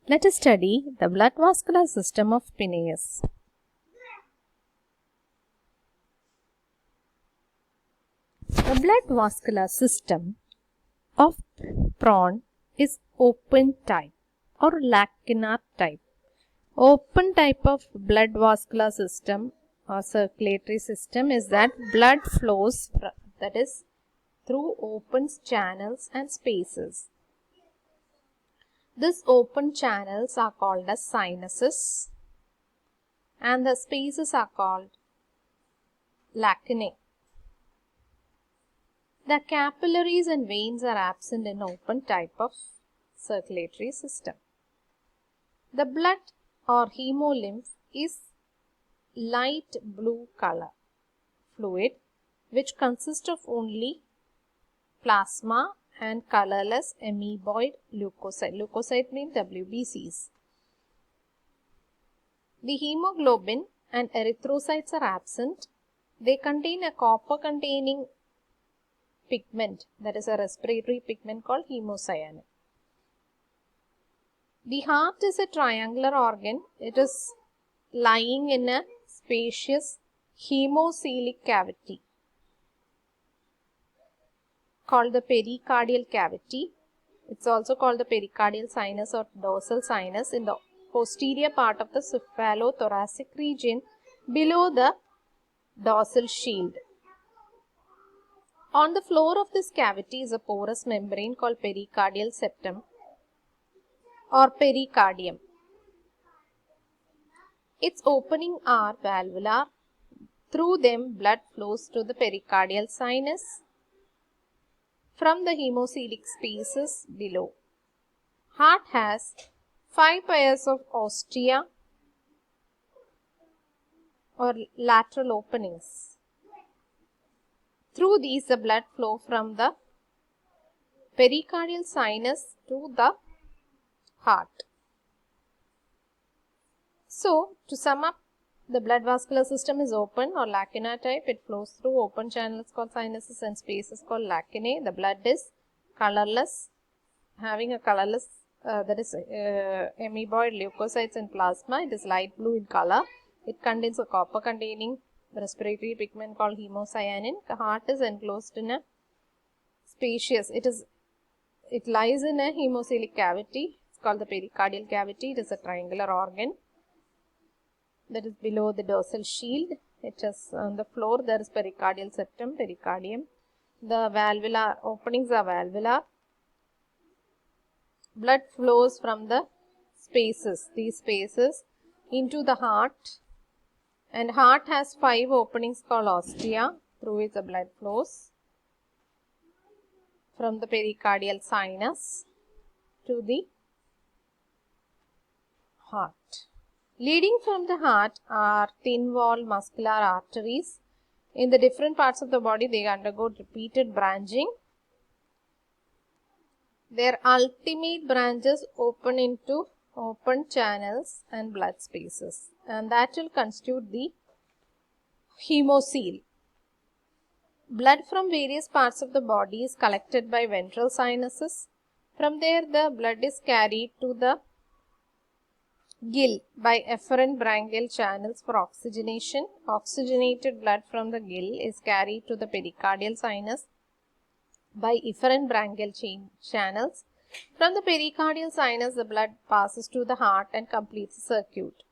Let us study the blood vascular system of Peneus. The blood vascular system of prawn is open type or lacunar type. Open type of blood vascular system or circulatory system is that blood flows through open channels and spaces. These open channels are called as sinuses and the spaces are called lacunae. The capillaries and veins are absent in open type of circulatory system. The blood or hemolymph is light blue color fluid which consists of only plasma and colorless amoeboid leukocyte. Leukocyte means WBCs. The hemoglobin and erythrocytes are absent. They contain a copper containing pigment, that is a respiratory pigment called hemocyanin. The heart is a triangular organ. It is lying in a spacious hemocoelic cavity called the pericardial cavity. It's also called the pericardial sinus or dorsal sinus in the posterior part of the cephalothoracic region below the dorsal shield. On the floor of this cavity is a porous membrane called pericardial septum or pericardium. Its openings are valvular. Through them, blood flows to the pericardial sinus from the hemocoelic spaces below. Heart has 5 pairs of ostia or lateral openings. Through these, the blood flow from the pericardial sinus to the heart. So, to sum up, the blood vascular system is open or lacunar type. It flows through open channels called sinuses and spaces called lacunae. The blood is colorless, having a colorless amoeboid leukocytes and plasma. It is light blue in color. It contains a copper containing respiratory pigment called hemocyanin. The heart is enclosed in a spacious. It lies in a hemocoelic cavity. It's called the pericardial cavity. It is a triangular organ that is below the dorsal shield. It is on the floor. There is pericardial septum, pericardium. The valvular openings are valvular. Blood flows from the spaces, these spaces, into the heart. And heart has 5 openings called ostia, through which the blood flows from the pericardial sinus to the heart. Leading from the heart are thin-walled muscular arteries. In the different parts of the body, they undergo repeated branching. Their ultimate branches open into open channels and blood spaces, and that will constitute the hemocoel. Blood from various parts of the body is collected by ventral sinuses. From there, the blood is carried to the gill by efferent branchial channels for oxygenation. Oxygenated blood from the gill is carried to the pericardial sinus by efferent branchial channels. From the pericardial sinus, the blood passes to the heart and completes the circuit.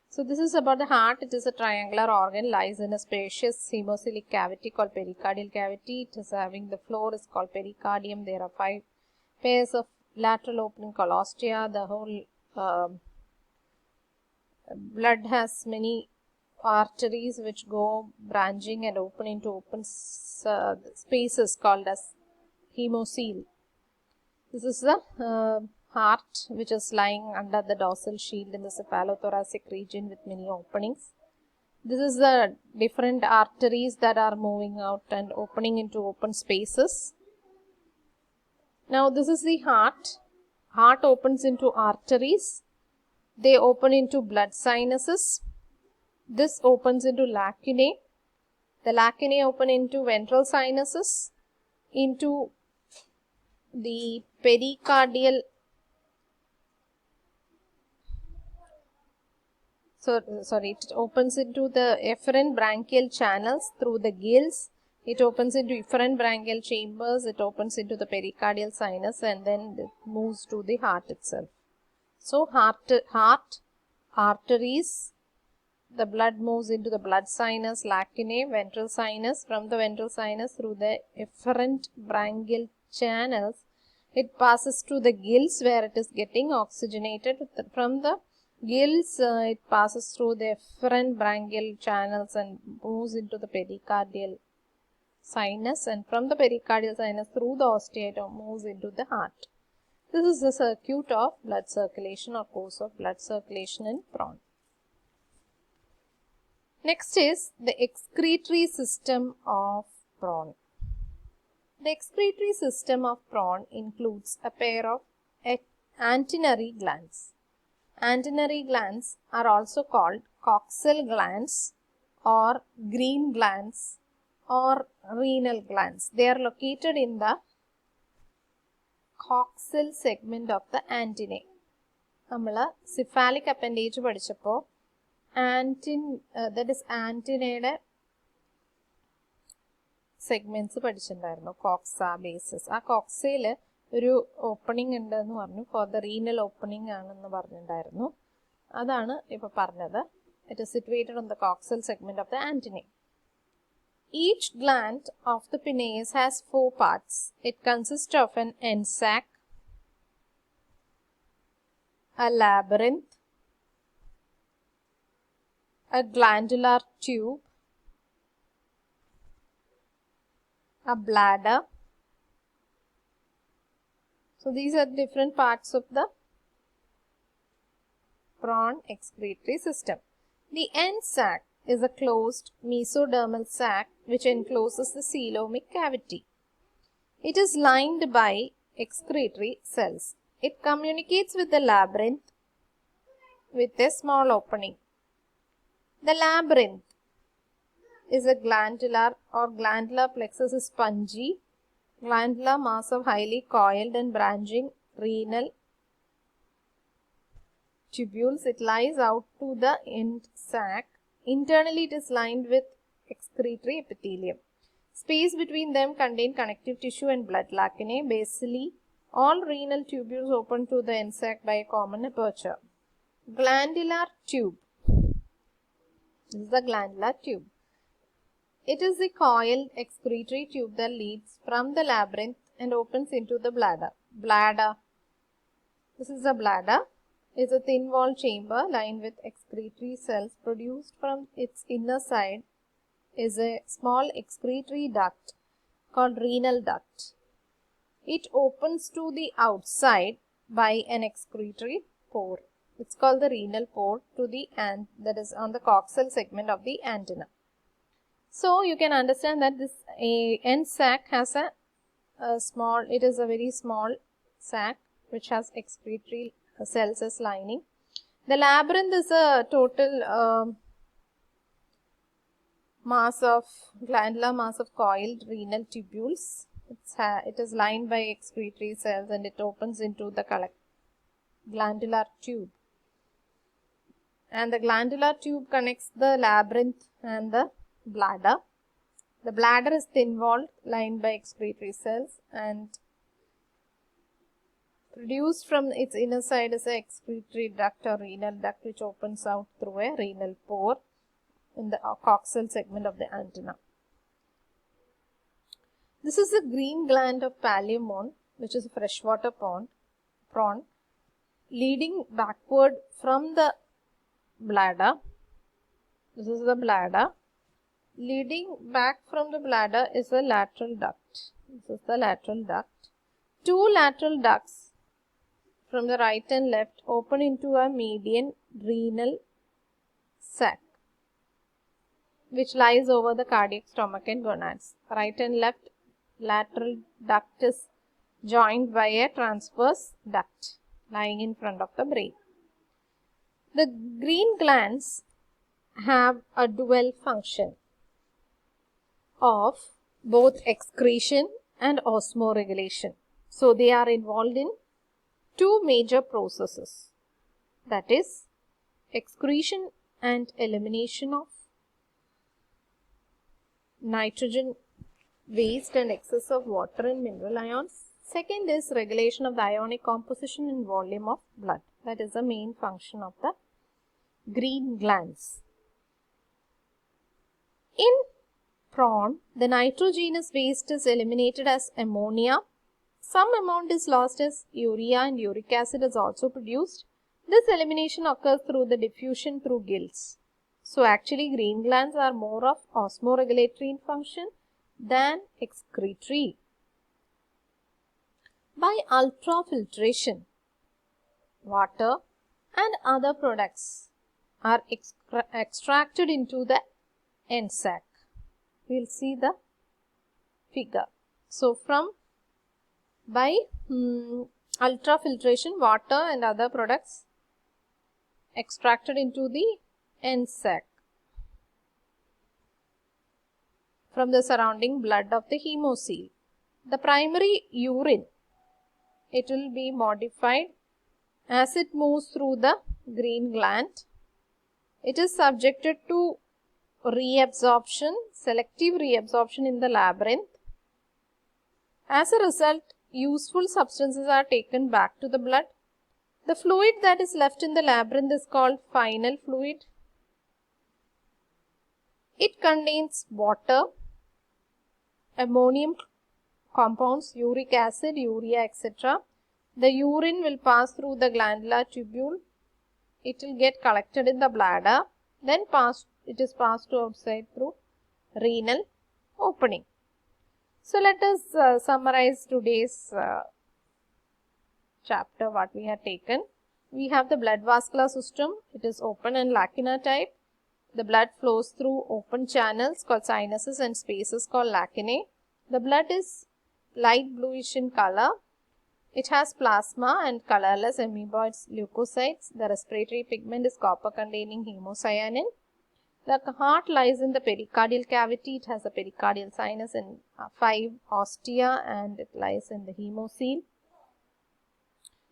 So this is about the heart. It is a triangular organ, lies in a spacious hemocoelic cavity called pericardial cavity. It is having the floor is called pericardium. There are 5 pairs of lateral opening called ostia. The whole blood has many arteries which go branching and open into open spaces called as hemocoel. This is the heart which is lying under the dorsal shield in the cephalothoracic region with many openings. This is the different arteries that are moving out and opening into open spaces. Now this is the heart. Heart opens into arteries. They open into blood sinuses. This opens into lacunae. The lacunae open into ventral sinuses, into the pericardial, it opens into the efferent branchial channels through the gills. It opens into efferent branchial chambers. It opens into the pericardial sinus, and then it moves to the heart itself. So heart arteries, the blood moves into the blood sinus, lacunae, ventral sinus. From the ventral sinus through the efferent branchial channels, it passes to the gills where it is getting oxygenated. From the gills, it passes through the efferent branchial channels and moves into the pericardial sinus, and from the pericardial sinus through the osteatum moves into the heart. This is the circuit of blood circulation or course of blood circulation in prawn. Next is the excretory system of prawn. The excretory system of prawn includes a pair of antennary glands. Antennary glands are also called coxal glands or green glands or renal glands. They are located in the coxal segment of the antennae. നമ്മൾ cephalic appendage പഠിച്ചപ്പോൾ that is antennae segments പഠിച്ചിട്ടുണ്ടായിരുന്നു. Coxa bases. ആ കോക്സയിൽ ഒരു opening ഉണ്ട് എന്ന് പറഞ്ഞു. For the renal opening ആണെന്ന് പറഞ്ഞിട്ടുണ്ടായിരുന്നു. അതാണ് ഇപ്പോൾ പറഞ്ഞത്. It is situated on the coxal segment of the antennae. Each gland of the penis has 4 parts. It consists of an end sac, a labyrinth, a glandular tube, a bladder. So these are different parts of the prawn excretory system. The end sac is a closed mesodermal sac which encloses the coelomic cavity. It is lined by excretory cells. It communicates with the labyrinth with a small opening. The labyrinth is a glandular or glandular plexus is spongy, glandular mass of highly coiled and branching renal tubules. It lies out to the end sac. Internally, it is lined with excretory epithelium. Space between them contain connective tissue and blood lacunae. Basally, all renal tubules open to the end sac by a common aperture. Glandular tube. This is the glandular tube. It is the coiled excretory tube that leads from the labyrinth and opens into the bladder. Bladder. This is the bladder. It's a thin-walled chamber lined with excretory cells. Produced from its inner side is a small excretory duct called renal duct. It opens to the outside by an excretory pore. It's called the renal pore to the that is on the coxal segment of the antenna. So you can understand that this end sac has a small, it is a very small sac which has excretory cells as lining. The labyrinth is a total glandular mass of coiled renal tubules. It is lined by excretory cells and it opens into the glandular tube. And the glandular tube connects the labyrinth and the bladder. The bladder is thin-walled, lined by excretory cells, and produced from its inner side is an excretory duct or renal duct which opens out through a renal pore in the coxal segment of the antenna. This is the green gland of Palaemon, which is a freshwater prawn, leading backward from the bladder. This is the bladder. Leading back from the bladder is the lateral duct. This is the lateral duct. 2 lateral ducts from the right and left open into a median renal sac which lies over the cardiac stomach and gonads. Right and left lateral duct is joined by a transverse duct lying in front of the brain. The green glands have a dual function of both excretion and osmoregulation. So they are involved in two major processes, that is excretion and elimination of nitrogen waste and excess of water and mineral ions. Second is regulation of the ionic composition and volume of blood. That is the main function of the green glands. In prawn, the nitrogenous waste is eliminated as ammonia. Some amount is lost as urea and uric acid is also produced. This elimination occurs through the diffusion through gills. So actually green glands are more of osmoregulatory in function than excretory. By ultrafiltration, water and other products are extracted into the end sac. We will see the figure. So by ultrafiltration, water and other products extracted into the end sac from the surrounding blood of the hemocoel. The primary urine, it will be modified as it moves through the green gland. It is subjected to reabsorption, selective reabsorption in the labyrinth. As a result, useful substances are taken back to the blood. The fluid that is left in the labyrinth is called final fluid. It contains water, ammonium compounds, uric acid, urea, etc. The urine will pass through the glandular tubule. It will get collected in the bladder. Then it is passed to outside through renal opening. So let us summarize today's chapter, what we have taken. We have the blood vascular system. It is open and lacunar type. The blood flows through open channels called sinuses and spaces called lacunae. The blood is light bluish in color. It has plasma and colorless amoeboid leukocytes. The respiratory pigment is copper containing hemocyanin. The heart lies in the pericardial cavity. It has a pericardial sinus and 5 ostia, and it lies in the hemocoel.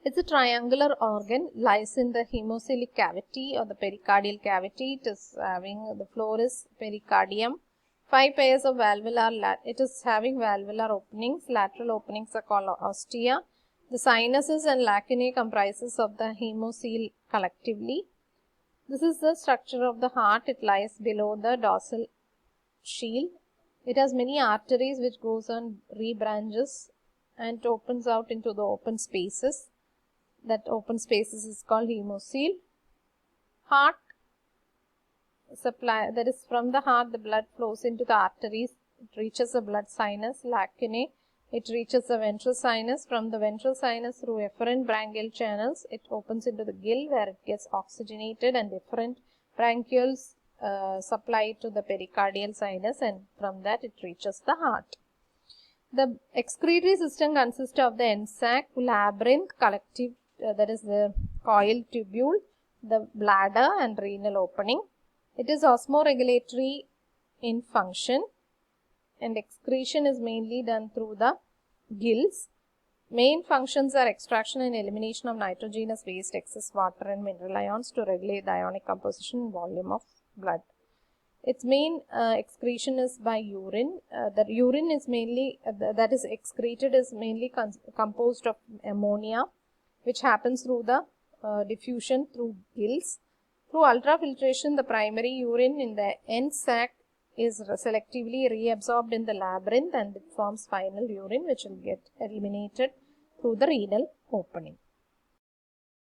It's a triangular organ, lies in the hemocoelic cavity or the pericardial cavity. It is having, the floor is pericardium. 5 pairs of it is having valvular openings. Lateral openings are called ostia. The sinuses and lacunae comprises of the hemocoel collectively. This is the structure of the heart. It lies below the dorsal shield. It has many arteries which goes on rebranches and opens out into the open spaces. That open spaces is called hemocoel. Heart supply, that is from the heart the blood flows into the arteries. It reaches the blood sinus, lacunae. It reaches the ventral sinus. From the ventral sinus through efferent branchial channels, it opens into the gill where it gets oxygenated, and efferent branchioles supply to the pericardial sinus, and from that it reaches the heart. The excretory system consists of the end sac, labyrinth, collective, that is the coil tubule, the bladder and renal opening. It is osmoregulatory in function, and excretion is mainly done through the gills. Main functions are extraction and elimination of nitrogenous waste, excess water and mineral ions to regulate the ionic composition and volume of blood. Its main excretion is by urine. The urine is mainly, that is excreted, is mainly composed of ammonia, which happens through the diffusion through gills. Through ultrafiltration, the primary urine in the end sac is selectively reabsorbed in the labyrinth, and it forms final urine which will get eliminated through the renal opening.